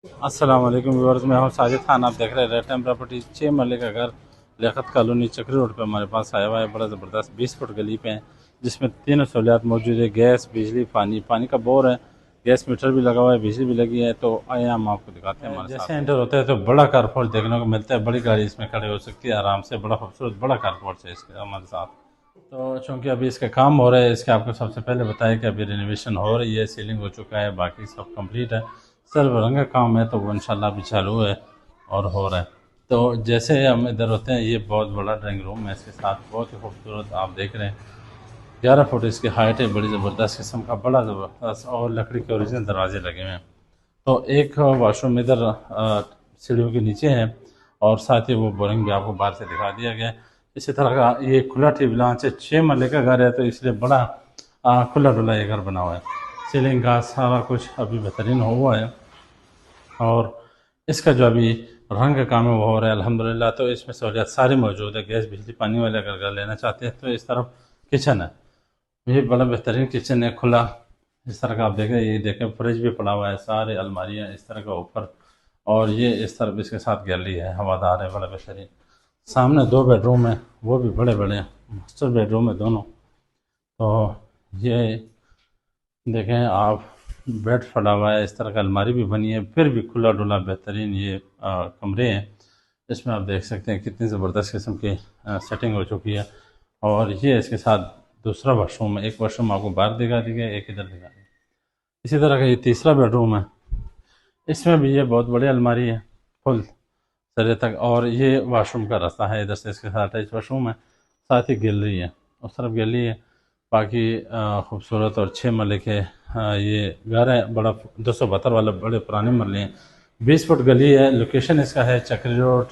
अस्सलाम वालेकुम व्यूअर्स, मैं हूं साजिद खान। आप देख रहे हैं रेड टाइम प्रॉपर्टी। 6 महले का घर लियाकत कॉलोनी चक्री रोड पे हमारे पास आया हुआ है। बड़ा ज़बरदस्त 20 फुट गली पे है, जिसमें तीनों सहूलियात मौजूद है। गैस, बिजली, पानी। पानी का बोर है, गैस मीटर भी लगा हुआ है, बिजली भी लगी है। तो आइए हम आपको दिखाते हैं हमारे जैसे एंटर होता है तो बड़ा कारपोर्ट देखने को मिलता है। बड़ी गाड़ी इसमें खड़े हो सकती है आराम से। बड़ा खूबसूरत बड़ा कारपोर्ट है इसके हमारे साथ। तो चूँकि अभी इसका काम हो रहा है, इसके आपको सबसे पहले बताया कि अभी रिनोवेशन हो रही है, सीलिंग हो चुका है, बाकी सब कंप्लीट है। सिर्फ रंग का काम है, तो वो इंशाल्लाह अभी चालू है और हो रहा है। तो जैसे हम इधर होते हैं, ये बहुत बड़ा ड्राइंग रूम है, इसके साथ बहुत ही खूबसूरत आप देख रहे हैं। 11 फुट इसकी हाइट है, बड़ी ज़बरदस्त किस्म का, बड़ा ज़बरदस्त, और लकड़ी के ओरिजिनल दरवाजे लगे हुए हैं। तो एक वॉशरूम इधर सीढ़ियों के नीचे है, और साथ ही वो बोरिंग भी आपको बाहर से दिखा दिया गया है। इसी तरह का ये खुला टिबलांच है। 6 महले का घर है, तो इसलिए बड़ा खुला डुला ये घर बना हुआ है। सीलिंग का सारा कुछ अभी बेहतरीन हुआ है, और इसका जो अभी रंग का काम है वो हो रहा है अल्हम्दुलिल्लाह। तो इसमें सहूलियत सारी मौजूद है। गैस, बिजली, पानी वाले अगर घर लेना चाहते हैं तो इस तरफ किचन है। ये बड़ा बेहतरीन किचन है, खुला। इस तरह का आप देखें, ये देखें फ्रिज भी पड़ा हुआ है, सारे अलमारियाँ इस तरह का ऊपर। और ये इस तरफ इसके साथ गैलरी है, हवादार है, बड़ा बेहतरीन। सामने 2 बेडरूम है, वो भी बड़े बड़े मास्टर बेडरूम है दोनों। तो ये देखें आप, बेड पड़ा हुआ है, इस तरह का अलमारी भी बनी है, फिर भी खुला डुला बेहतरीन ये कमरे हैं। इसमें आप देख सकते हैं कितनी ज़बरदस्त किस्म की सेटिंग हो चुकी है। और ये इसके साथ दूसरा वाशरूम है। एक वाशरूम आपको बाहर दिखा दी गया, एक इधर दिखा दी। इसी तरह का ये तीसरा बेडरूम है, इसमें भी ये बहुत बड़ी अलमारी है, फुल सरे तक। और ये वाशरूम का रास्ता है, इधर से इसके साथ अटैच वाशरूम है, साथ ही गैलरी है, उस तरफ गैलरी है। बाकी खूबसूरत और 6 महले के ये घर है। बड़ा 272 वाला बड़े पुराने महले हैं। 20 फुट गली है। लोकेशन इसका है चक्री रोड,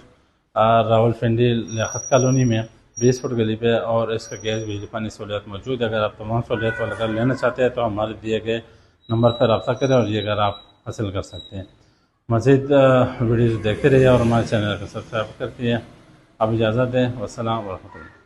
रावलपिंडी लियाकत कॉलोनी में, 20 फुट गली पे। और इसका गैस, बिजली, पानी सहूलियत मौजूद है। अगर आप तमाम सहूलियत वाला घर लेना चाहते हैं तो हमारे दिए गए नंबर पर रब्ता करें और ये घर आप हासिल कर सकते हैं। मज़ीद वीडियोज़ देखते रहिए और हमारे चैनल को सब्सक्राइब करके आप इजाज़त दें। वस्सलाम वरहमतुल्लाह।